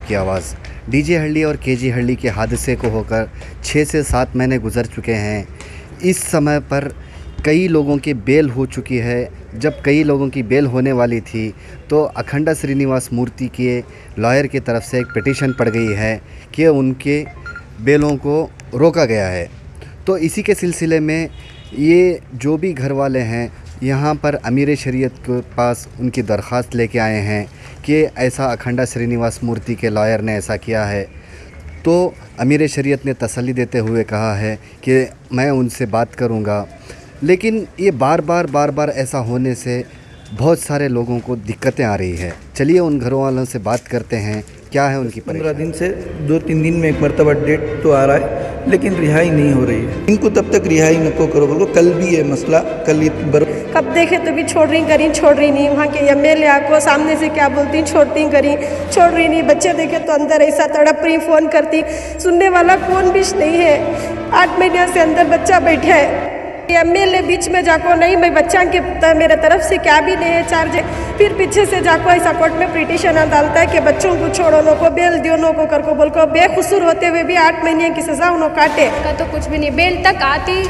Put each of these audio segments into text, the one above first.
आपकी आवाज़। डीजे हल्ली और केजी हल्ली के हादसे को होकर 6 से 7 महीने गुजर चुके हैं। इस समय पर कई लोगों की बेल हो चुकी है। जब कई लोगों की बेल होने वाली थी तो अखंडा श्रीनिवास मूर्ति के लॉयर की तरफ से एक पिटीशन पड़ गई है कि उनके बेलों को रोका गया है। तो इसी के सिलसिले में ये जो भी घर वाले हैं यहाँ पर अमीर शरीयत के पास उनकी दरख्वास्त लेके आए हैं कि ऐसा अखंडा श्रीनिवास मूर्ति के लॉयर ने ऐसा किया है। तो अमीर शरीयत ने तसल्ली देते हुए कहा है कि मैं उनसे बात करूँगा, लेकिन ये बार बार ऐसा होने से बहुत सारे लोगों को दिक्कतें आ रही है। चलिए उन घरों वालों से बात करते हैं, क्या है उनकी 15 दिन से 2-3 दिन में एक मरतबा डेट तो आ रहा है, लेकिन रिहाई नहीं हो रही है। इनको तब तक रिहाई नको करो बोलो। कल भी ये मसला कब देखे तो भी छोड़ रही नहीं। वहाँ के एमएलए को सामने से क्या बोलती, छोड़ रही नहीं। बच्चे देखे तो अंदर ऐसा तड़प रही, फ़ोन करती, सुनने वाला कौन भी नहीं है। 8 महीने से अंदर बच्चा बैठा है। एमएलए बीच में जाको नहीं, मैं बच्चा के मेरे तरफ से क्या भी नहीं है चार्ज है। फिर पीछे से जाको ऐसा कोर्ट में पिटीशन डालता है कि बच्चों को छोड़ो, नो को बेल दियो, नो को कर को बोल को बेकसूर होते हुए भी 8 महीने की सजा उन्होंने काटे का तो कुछ भी नहीं। बेल तक आती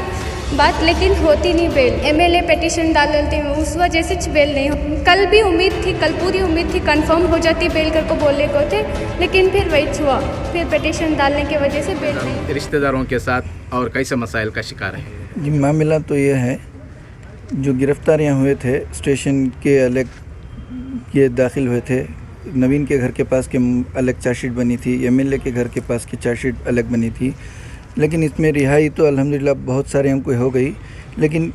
बात, लेकिन होती नहीं बेल। एमएलए पिटीशन डाल देते हैं, उस वजह से बेल नहीं हो। कल भी उम्मीद थी, कल पूरी उम्मीद थी कंफर्म हो जाती बेल कर को बोलने को थे, लेकिन फिर वही हुआ। फिर पिटीशन डालने की वजह से बेल नहीं। रिश्तेदारों के साथ और कैसे मसाइल का शिकार है जी। मामला तो ये है, जो गिरफ्तार यहाँ हुए थे स्टेशन के अलग ये दाखिल हुए थे। नवीन के घर के पास के अलग चार्जशीट बनी थी, एमएलए के घर के पास की चार्जशीट अलग बनी थी, लेकिन इसमें रिहाई तो अल्हम्दुलिल्लाह बहुत सारे हमको हो गई। लेकिन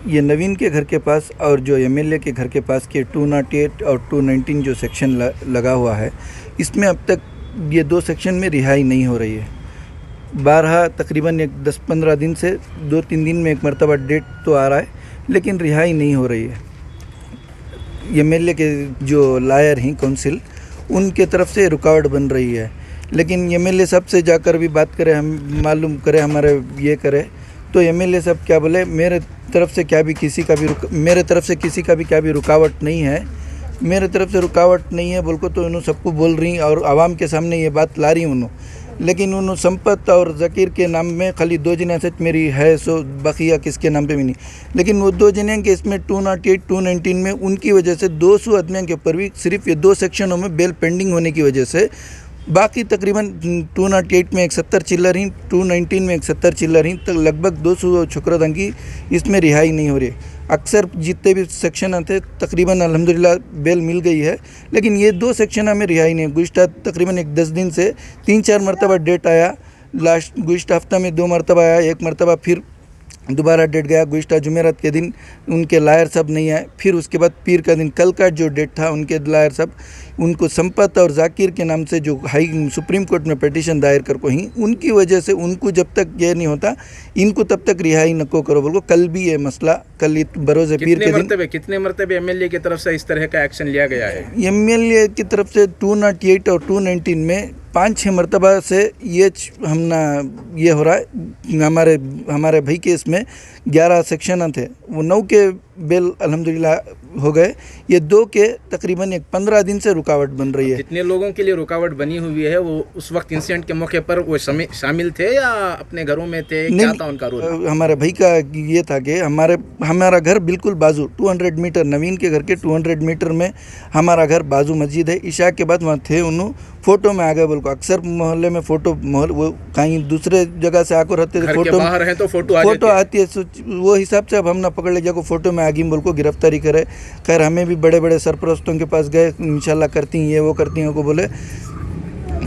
ये नवीन के घर के पास और जो एमएलए के घर के पास के 208 और 219 जो सेक्शन लगा हुआ है, इसमें अब तक ये 2 सेक्शन में रिहाई नहीं हो रही है। 12 तकरीबन एक 10-15 दिन से 2-3 दिन में एक मरतबा डेट तो आ रहा है, लेकिन रिहाई नहीं हो रही है। एमएलए के जो लॉयर हैं काउंसिल, उनके तरफ से रुकावट बन रही है। लेकिन एमएलए साहब से जाकर भी बात करें, हम मालूम करें, हमारे ये करें, तो एमएलए साहब क्या बोले, मेरे तरफ से किसी का भी क्या भी रुकावट नहीं है। मेरे तरफ से रुकावट नहीं है बोल को तो उन्होंने सबको बोल रही और आवाम के सामने ये बात ला रही उन्होंने। लेकिन उन्होंने संपत और ज़कीर के नाम में खाली 2 जने सच मेरी है, सो बकिया किसके नाम पे भी नहीं। लेकिन वो 2 जने के इसमें 208 219 में उनकी वजह से 200 आदमियों के ऊपर भी सिर्फ ये 2 सेक्शनों में बेल पेंडिंग होने की वजह से बाकी तकरीबन 208 में 170 चिल्लर ही, 219 में 170 चिल्लर ही, तो लगभग 200 छोकरादान की इसमें रिहाई नहीं हो रही। अक्सर जितने भी सेक्शन आते तकरीबन अल्हम्दुलिल्लाह बेल मिल गई है, लेकिन ये 2 सेक्शन में रिहाई नहीं। गुज़श्ता तकरीबन एक 10 दिन से 3-4 मरतबा डेट आया। लास्ट गुज़श्ता हफ्ता में 2 मरतबा आया, एक मरतबा फिर दोबारा डेट गया। गुज़श्ता जुमेरात के दिन उनके लायर साहब नहीं आए। फिर उसके बाद पीर का दिन कल का जो डेट था, उनके लायर साहब उनको संपत और जाकिर के नाम से जो सुप्रीम कोर्ट में पिटीशन दायर कर को ही, उनकी वजह से उनको जब तक ये नहीं होता इनको तब तक रिहाई नको करो बोलो। कल भी ये मसला, कल बरोज़ पीर के दिन कितने मरतबे एमएलए की तरफ से इस तरह का एक्शन लिया गया है? एमएलए की तरफ से 208 और 219 में 5-6 मरतबा से ये ये हो रहा है। हमारे भाई के इसमें 11 सेक्शन थे, वो 9 के बेल अल्हम्दुलिल्लाह हो गए। ये 2 के तकरीबन एक 15 दिन से रुकावट बन रही है। जितने लोगों के लिए रुकावट बनी हुई है वो उस वक्त इंसिडेंट के मौके पर वो शामिल थे या अपने घरों में थे? क्या था उनका रोल? हमारे भाई का ये था कि हमारा घर बिल्कुल बाजू 200 मीटर, नवीन के घर के 200 मीटर में हमारा घर बाजू मस्जिद है। इशा के बाद वहाँ थे, उन्होंने फ़ोटो में आ गए बोल को। अक्सर मोहल्ले में वो कहीं दूसरे जगह से आकर रहते थे, फोटो बाहर है तो फोटो आती है। वो हिसाब से अब हम ना पकड़ ले जाको फ़ोटो में आगे बोल को गिरफ्तारी करे। खैर हमें भी बड़े बड़े सरपरस्तों के पास गए, इंशाल्लाह करती हैं ये वो करती हैं को बोले।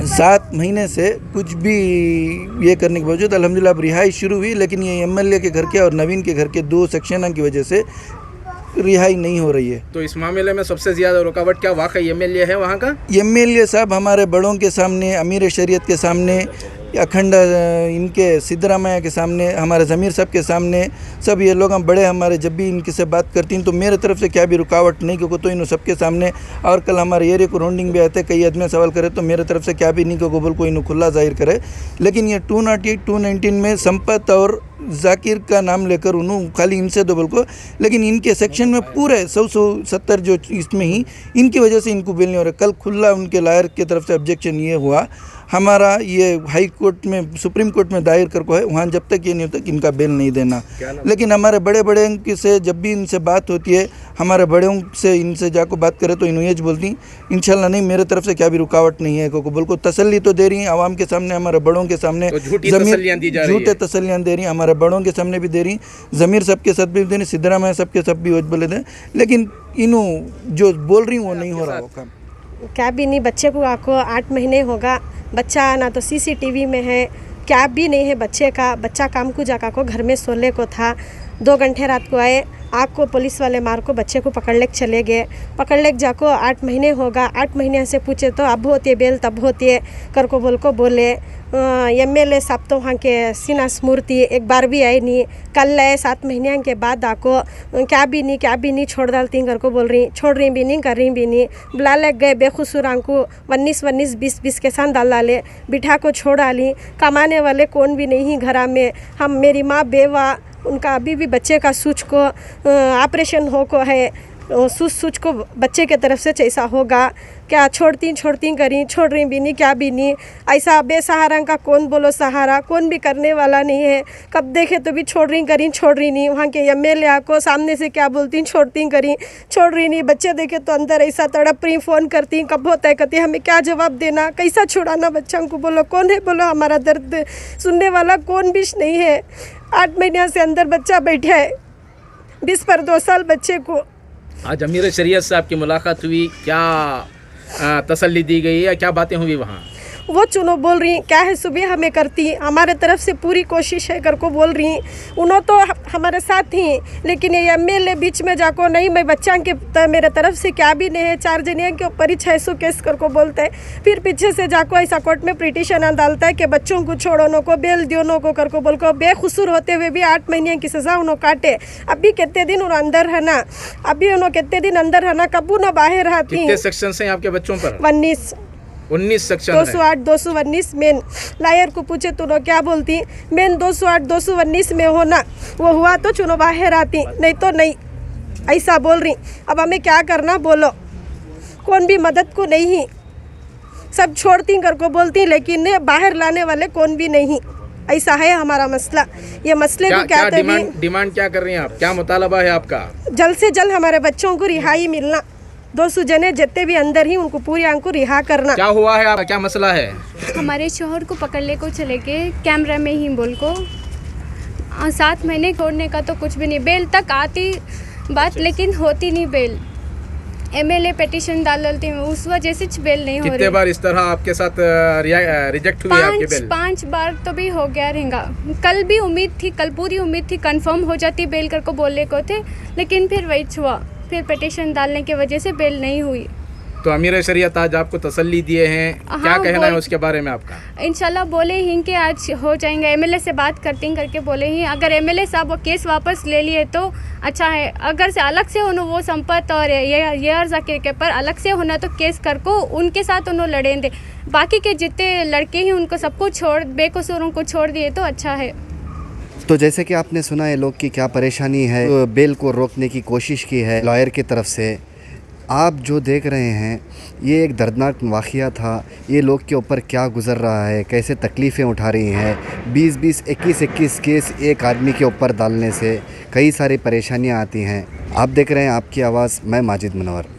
7 महीने से कुछ भी ये करने के बावजूद अल्हम्दुलिल्लाह अब रिहाई शुरू हुई, लेकिन ये एमएलए के घर के और नवीन के घर के 2 सेक्शनों की वजह से रिहाई नहीं हो रही है। तो इस मामले में सबसे ज़्यादा रुकावट क्या वाकई एमएलए है वहाँ का? एमएलए साहब हमारे बड़ों के सामने, अमीर शरीयत के सामने, अखंडा इनके सिद्धरामैया के सामने, हमारे ज़मीर साहब के सामने, सब ये लोग हम बड़े हमारे जब भी इनके से बात करती हैं तो मेरे तरफ से क्या भी रुकावट नहीं, क्योंकि तो इन सबके सामने। और कल हमारे एरिया को राउंडिंग भी आते, कई आदमी सवाल करे तो मेरे तरफ से क्या भी नहीं, क्योंकि बोल को इन खुला जाहिर करे। लेकिन ये 208 219 में संपत और जाकिर का नाम लेकर उन्होंने खाली इनसे दो बोल को, लेकिन इनके सेक्शन में पूरे 170 जो इसमें ही इनकी वजह से इनको बेल नहीं हो रहा। कल खुला उनके लॉयर की तरफ से ऑब्जेक्शन ये हुआ, हमारा ये हाई कोर्ट में सुप्रीम कोर्ट में दायर कर को है, वहाँ जब तक ये नहीं होता कि इनका बेल नहीं देना। लेकिन हमारे बड़े बड़े से जब भी इनसे बात होती है, हमारे बड़ों से इनसे जाकर बात करें तो इन्होंने बोलती इंशाल्लाह नहीं, मेरे तरफ से क्या भी रुकावट नहीं है। को बोल को तसल्ली तो दे रही हैं आवाम के सामने, हमारे बड़ों के सामने तो झूठे तसल्लियां दे रही हैं, हमारे बड़ों के सामने भी दे रही, ज़मीर सबके साथ भी दे रही, सिद्धरामैया सबके सब भी बोले थे, लेकिन इन्हों जो बोल रही वो नहीं हो रहा वो काम। क्या भी नहीं, बच्चे को आपको 8 महीने होगा, बच्चा ना तो CCTV में है, क्या भी नहीं है बच्चे का। बच्चा काम को जाकर को घर में सोने को था, 2 घंटे रात को आए, आग को पुलिस वाले मार को बच्चे को पकड़ ले चले गए। पकड़ ले जाको 8 महीने होगा, 8 महीने से पूछे तो अब होती है बेल तब होती है कर को बोले MLA साहब तो वहाँ के सीना स्मूर्ति एक बार भी आई नहीं। कल आए 7 महीने के बाद आको क्या भी नहीं छोड़ डालती कर को बोल रही, छोड़ रही भी नहीं, कर रही भी नहीं। बुला ले गए बेखुसूर को 19 20 के साथ डाले, बिठा को छोड़ डाली। कमाने वाले कौन भी नहीं घरा में, हम मेरी माँ बेवा, उनका अभी भी बच्चे का सूच को ऑपरेशन हो को है, सूच को बच्चे के तरफ से जैसा होगा, क्या छोड़ती करी, छोड़ रही भी नहीं, क्या भी नहीं। ऐसा बेसहारा का कौन बोलो सहारा, कौन भी करने वाला नहीं है। कब देखे तो भी छोड़ रही नहीं। वहाँ के MLA को सामने से क्या बोलती, छोड़ रही नहीं। बच्चे देखे तो अंदर ऐसा तड़प रही, फ़ोन करती, कब होता है कहती, हमें क्या जवाब देना, कैसा छुड़ाना बच्चों को, बोलो कौन है, बोलो हमारा दर्द सुनने वाला कौन भी नहीं है। 8 महीने से अंदर बच्चा बैठा है, 20 पर 2 साल बच्चे को। आज अमीर शरीयत साहब की मुलाकात हुई, क्या तसल्ली दी गई या क्या बातें हुई वहाँ? वो चुनो बोल रही क्या है, सुबह हमें करती, हमारे तरफ से पूरी कोशिश है कर को बोल रही। उन्होंने तो हमारे साथ थी, लेकिन ये MLA बीच में जाको नहीं, मैं बच्चा के मेरे तरफ से क्या भी नहीं है, 4 जनिया के ऊपर ही 600 केस कर को बोलता है। फिर पीछे से जाको ऐसा कोर्ट में पिटीशन डालता है कि बच्चों को छोड़ो, नो को बेल दियो, नो को कर को बोल को बेखुसूर होते हुए भी 8 महीने की सज़ा उन्होंने काटे। अभी कितने दिन उन्होंने अंदर रहना, अभी उन्होंने कितने दिन अंदर रहना, कबू ना बाहर रहती। कितने सेक्शन हैं आपके बच्चों पर? 19 सेक्शन 208 219 मेन। लायर को पूछे तो क्या बोलती, मेन 208 219 में होना, वो हुआ तो चुनो बाहर आती, नहीं तो नहीं, ऐसा बोल रही। अब हमें क्या करना बोलो, कौन भी मदद को नहीं, सब छोड़ती कर को बोलती, लेकिन बाहर लाने वाले कौन भी नहीं। ऐसा है हमारा मसला। ये मसले को क्या डिमांड क्या कर रही हैं आप, क्या मुतालबा है आपका? जल्द से जल्द हमारे बच्चों को रिहाई मिलना, 200 जने जितने भी अंदर ही उनको पूरी आंख को रिहा करना। क्या हुआ है आपका, क्या मसला है? हमारे शोहर को पकड़ ले को चले गए कैमरा में ही बोल को 7 महीने छोड़ने का तो कुछ भी नहीं, बेल तक आती बात, लेकिन होती नहीं बेल। MLA पिटीशन डालती हूँ, उस वजह से बेल नहीं हो रही। कितने बार इस तरह आपके साथ रिजेक्ट हुई आपकी बेल? 5 बार तो भी हो गया रहेगा। कल भी उम्मीद थी, कल पूरी उम्मीद थी कंफर्म हो जाती बेल कर को बोलने को थे, लेकिन फिर वही हुआ, फिर पिटीशन डालने की वजह से बेल नहीं हुई। तो अमीर शरीयत आज आपको तसल्ली दिए हैं, क्या कहना है उसके बारे में आपका? इंशाल्लाह बोले ही कि आज हो जाएंगे, MLA से बात करती करके बोले ही, अगर MLA साहब वो केस वापस ले लिए तो अच्छा है। अगर से अलग से उन्होंने वो संपत और ये अर्जा के पर अलग से होना तो केस कर को उनके साथ उन्होंने लड़ें दे, बाकी के जितने लड़के हैं उनको सबको छोड़, बेकसूरों को छोड़ दिए तो अच्छा है। तो जैसे कि आपने सुना है लोग की क्या परेशानी है, तो बेल को रोकने की कोशिश की है लॉयर की तरफ से। आप जो देख रहे हैं ये एक दर्दनाक वाक़या था, ये लोग के ऊपर क्या गुज़र रहा है, कैसे तकलीफ़ें उठा रही हैं। 20 21 केस एक आदमी के ऊपर डालने से कई सारी परेशानियां आती हैं। आप देख रहे हैं आपकी आवाज़, मैं माजिद मुनव्वर।